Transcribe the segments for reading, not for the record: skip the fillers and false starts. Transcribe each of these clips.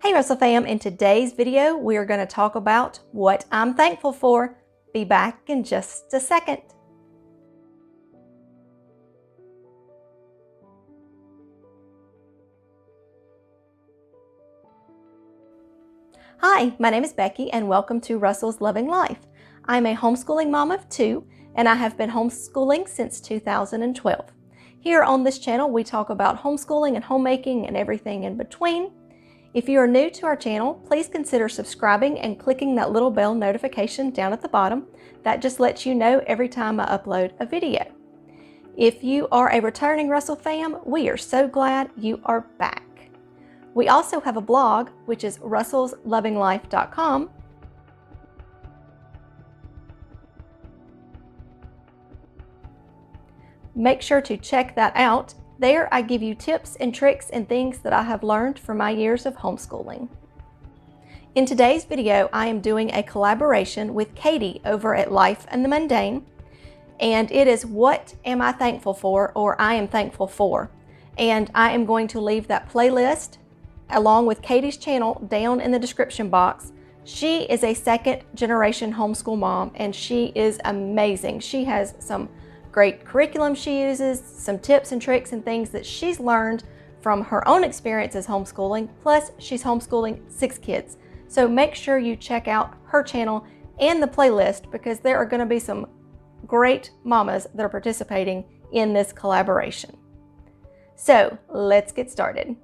Hey Russell fam, in today's video we are going to talk about what I'm thankful for. Be back in just a second. Hi, my name is Becky and welcome to Russell's Loving Life. I'm a homeschooling mom of 2 and I have been homeschooling since 2012. Here on this channel we talk about homeschooling and homemaking and everything in between. If you are new to our channel, please consider subscribing and clicking that little bell notification down at the bottom. That just lets you know every time I upload a video. If you are a returning Russell fam, we are so glad you are back. We also have a blog, which is russellslovinglife.com. Make sure to check that out. There I give you tips and tricks and things that I have learned from my years of homeschooling. In today's video, I am doing a collaboration with Katie over at Life and the Mundane, and it is What Am I Thankful For, or I Am Thankful For. And I am going to leave that playlist along with Katie's channel down in the description box. She is a second generation homeschool mom and she is amazing. She has some great curriculum she uses, some tips and tricks and things that she's learned from her own experience as homeschooling, plus she's homeschooling 6 kids. So make sure you check out her channel and the playlist because there are going to be some great mamas that are participating in this collaboration. So let's get started.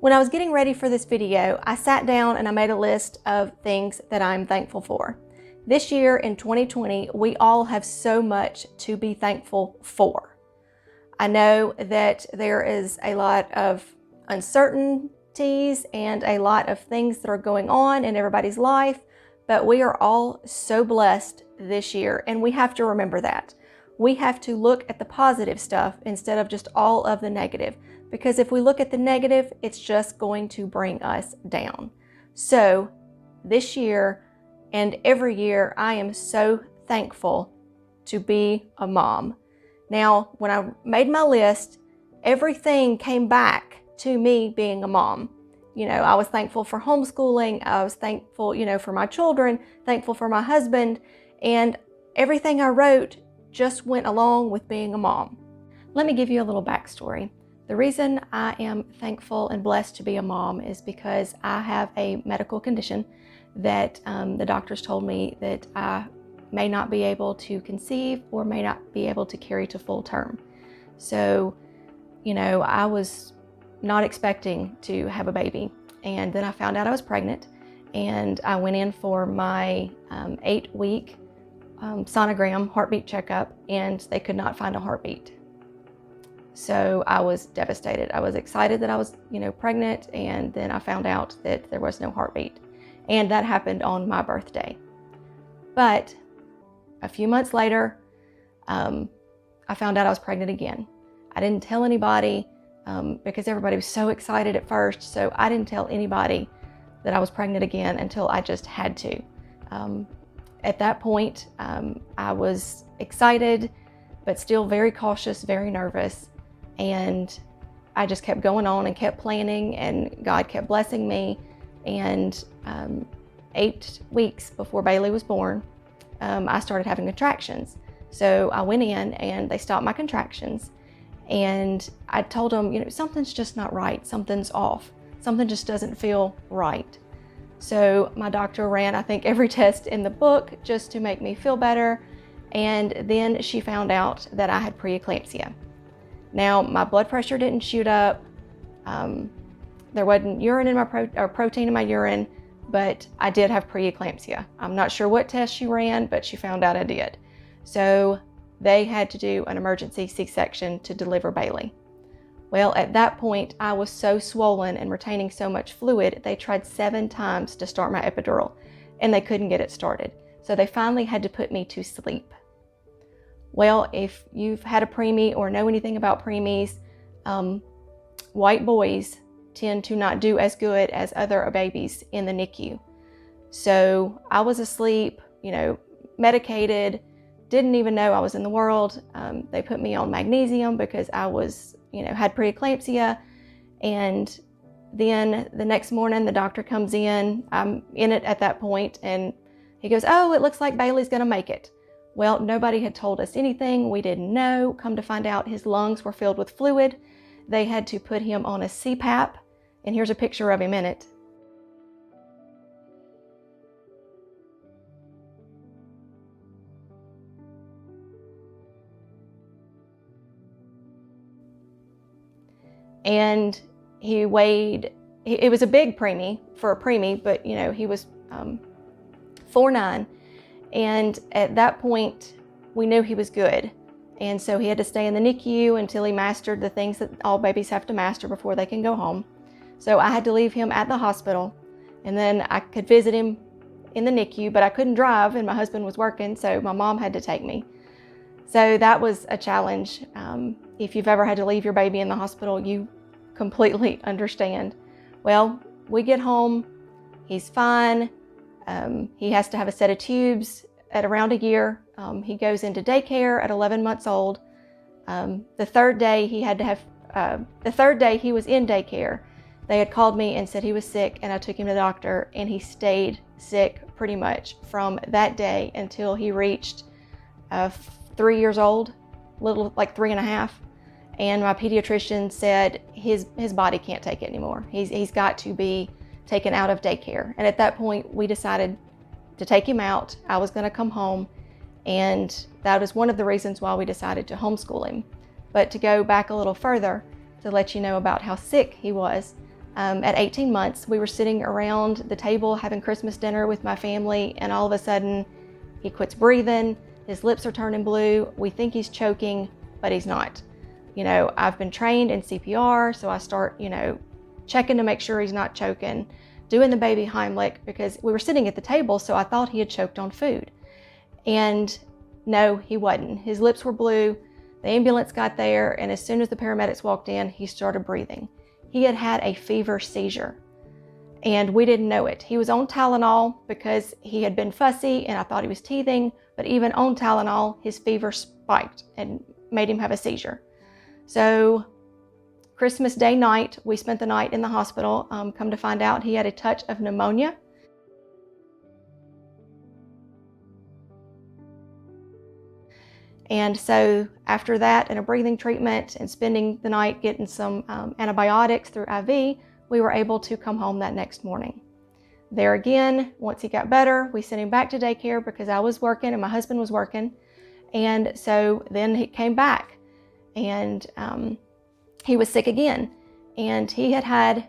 When I was getting ready for this video, I sat down and I made a list of things that I'm thankful for. This year in 2020, we all have so much to be thankful for. I know that there is a lot of uncertainties and a lot of things that are going on in everybody's life, but we are all so blessed this year, and we have to remember that. We have to look at the positive stuff instead of just all of the negative, because if we look at the negative, it's just going to bring us down. So this year, and every year, I am so thankful to be a mom. Now, when I made my list, everything came back to me being a mom. You know, I was thankful for homeschooling. I was thankful, for my children, thankful for my husband, and everything I wrote just went along with being a mom. Let me give you a little backstory. The reason I am thankful and blessed to be a mom is because I have a medical condition that the doctors told me that I may not be able to conceive or may not be able to carry to full term. So, I was not expecting to have a baby. And then I found out I was pregnant and I went in for my 8-week sonogram heartbeat checkup and they could not find a heartbeat. So I was devastated. I was excited that I was, pregnant, and then I found out that there was no heartbeat. And that happened on my birthday. But a few months later, I found out I was pregnant again. I didn't tell anybody because everybody was so excited at first. So I didn't tell anybody that I was pregnant again until I just had to. At that point, I was excited, but still very cautious, very nervous. And I just kept going on and kept planning, and God kept blessing me. And 8 weeks before Bailey was born, I started having contractions. So I went in and they stopped my contractions. And I told them, something's just not right. Something's off. Something just doesn't feel right. So my doctor ran, I think, every test in the book just to make me feel better. And then she found out that I had preeclampsia. Now, my blood pressure didn't shoot up. There wasn't urine in my protein in my urine, but I did have preeclampsia. I'm not sure what test she ran, but she found out I did. So they had to do an emergency C-section to deliver Bailey. Well, at that point, I was so swollen and retaining so much fluid, they tried 7 times to start my epidural, and they couldn't get it started. So they finally had to put me to sleep. Well, if you've had a preemie or know anything about preemies, white boys tend to not do as good as other babies in the NICU. So I was asleep, medicated, didn't even know I was in the world. They put me on magnesium because I was, had preeclampsia, and Then the next morning, the doctor comes in. I'm in it at that point, and he goes, "Oh, it looks like Bailey's gonna make it." Well, nobody had told us anything. We didn't know. Come to find out, his lungs were filled with fluid. They had to put him on a CPAP, and here's a picture of him in it. And he weighed, it was a big preemie for a preemie, but he was 4'9", and at that point we knew he was good, and so he had to stay in the NICU until he mastered the things that all babies have to master before they can go home. So I had to leave him at the hospital, and then I could visit him in the NICU, but I couldn't drive and my husband was working, so my mom had to take me. So that was a challenge. If you've ever had to leave your baby in the hospital, you completely understand. Well, we get home, he's fine. He has to have a set of tubes at around a year. He goes into daycare at 11 months old. The third day he was in daycare, they had called me and said he was sick, and I took him to the doctor, and he stayed sick pretty much from that day until he reached 3 years old, little like 3.5. And my pediatrician said his body can't take it anymore. He's got to be taken out of daycare. And at that point, we decided to take him out. I was going to come home, and that was one of the reasons why we decided to homeschool him. But to go back a little further, to let you know about how sick he was, at 18 months, we were sitting around the table having Christmas dinner with my family, and all of a sudden, he quits breathing. His lips are turning blue. We think he's choking, but he's not. I've been trained in CPR, so I start, checking to make sure he's not choking, doing the baby Heimlich, because we were sitting at the table, so I thought he had choked on food. And no, he wasn't. His lips were blue. The ambulance got there, and as soon as the paramedics walked in, he started breathing. He had had a fever seizure, and we didn't know it. He was on Tylenol because he had been fussy, and I thought he was teething, but even on Tylenol, his fever spiked and made him have a seizure. So Christmas Day night, we spent the night in the hospital. Come to find out, he had a touch of pneumonia. And so after that and a breathing treatment and spending the night getting some antibiotics through IV, we were able to come home that next morning. There again, once he got better, we sent him back to daycare because I was working and my husband was working. And so then he came back, and he was sick again. And he had had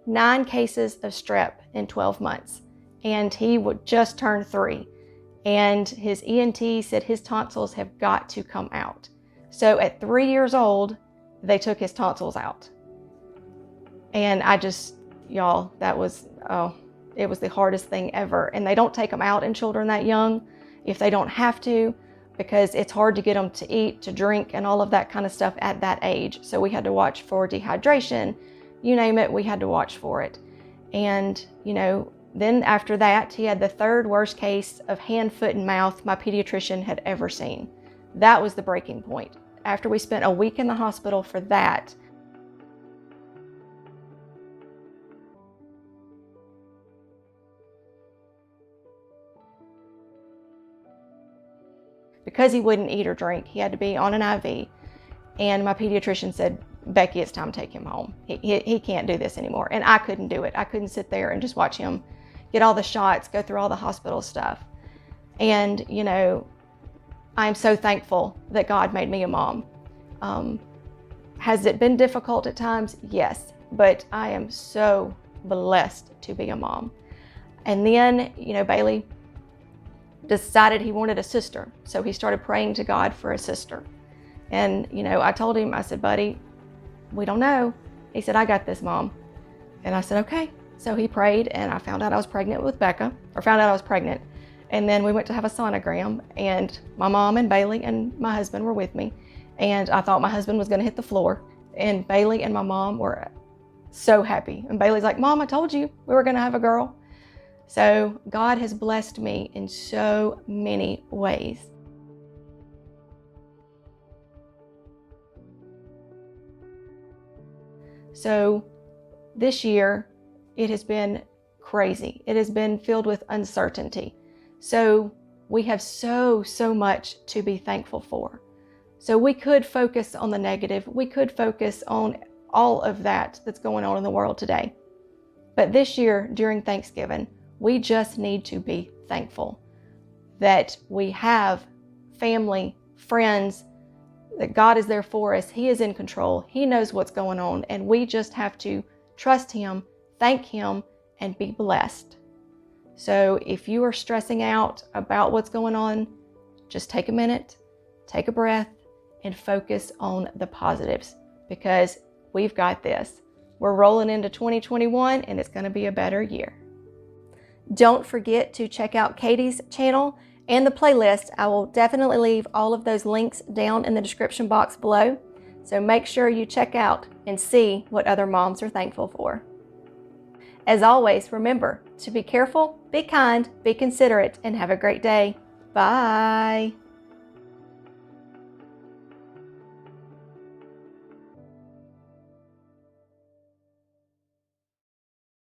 9 cases of strep in 12 months. And he would just turn 3. And his ENT said his tonsils have got to come out. So at 3 years old, they took his tonsils out. And y'all, it was the hardest thing ever. And they don't take them out in children that young if they don't have to, because it's hard to get them to eat, to drink, and all of that kind of stuff at that age. So we had to watch for dehydration, you name it, we had to watch for it. And, then after that, he had the 3rd worst case of hand, foot, and mouth my pediatrician had ever seen. That was the breaking point. After we spent a week in the hospital for that, because he wouldn't eat or drink, he had to be on an IV. And my pediatrician said, "Becky, it's time to take him home. He can't do this anymore." And I couldn't do it. I couldn't sit there and just watch him get all the shots, go through all the hospital stuff. And, I'm so thankful that God made me a mom. Has it been difficult at times? Yes, but I am so blessed to be a mom. And then, Bailey decided he wanted a sister. So he started praying to God for a sister. And, I told him, I said, "Buddy, we don't know." He said, "I got this, Mom." And I said, "Okay." So he prayed, and I found out I was pregnant with Becca, or found out I was pregnant. And then we went to have a sonogram, and my mom and Bailey and my husband were with me. And I thought my husband was going to hit the floor. And Bailey and my mom were so happy. And Bailey's like, "Mom, I told you we were going to have a girl." So God has blessed me in so many ways. So This year, it has been crazy. It has been filled with uncertainty. So we have so much to be thankful for. So we could focus on the negative. We could focus on all of that's going on in the world today. But this year, during Thanksgiving, we just need to be thankful that we have family, friends, that God is there for us. He is in control. He knows what's going on, and we just have to trust Him, thank Him, and be blessed. So if you are stressing out about what's going on, just take a minute, take a breath, and focus on the positives, because we've got this. We're rolling into 2021, and it's going to be a better year. Don't forget to check out Katie's channel and the playlist. I will definitely leave all of those links down in the description box below. So make sure you check out and see what other moms are thankful for. As always, remember to be careful, be kind, be considerate, and have a great day. Bye.